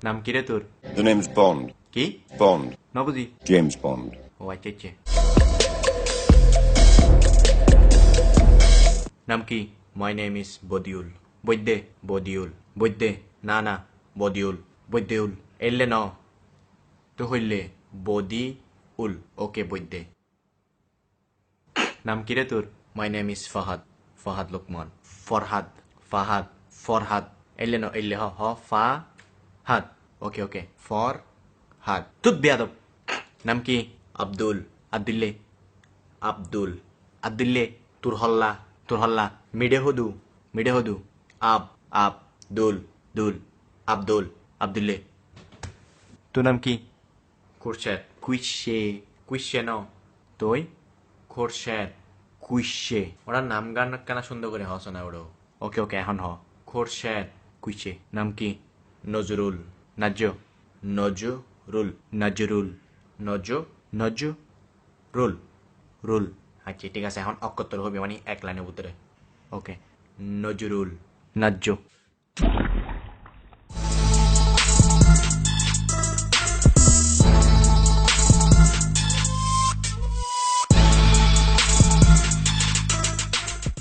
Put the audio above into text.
নাম কি রে তোর? The name's Bond. কি? Bond. না বুঝি। James Bond. ও আচ্ছা আচ্ছা। নাম কি? My name is Badiul. বৈদ্যে বদিউল। বৈদ্যে না না বদিউল। বৈদ্যউল এলে ন তো হইলে বদি উল। ওকে বৈদ্যে। নাম কি রে তোর? মাই নেম ইজ ফাহাদ। ফাহাদ লোকমান। ফরহাদ। ফাহাদ। ফরহাদ এলে ন এলে হ হ ফা হাদ। ওকে ওকে ফর হাদ। তুত বেয়াদব। নাম কি? আব্দুল। আব্দুল্লে। আব্দুল। আব্দুল্লে তোর হল্লা। তোর হল্লা মিডে হদু। মিডে হদু আব আব দুল দুল আব্দুল। আব্দুল্লে। তোর নাম কি? খোরশেদ। কুইশে। কুইশে ন তুই? খোরশেদ। কুইশে ওরা নাম গান কেনা সুন্দর করে হস না ওরও। ওকে ওকে এখন হ। খোরশেদ কুইশে। নাম কি? নজরুল। নাজ্য। নজরুল। নজরুল। নজ নজ রুল। রুল। আচ্ছা ঠিক আছে এখন অক্ষর হবে মানে এক লাইনের ভিতরে। ওকে নজরুল। নাজ্য।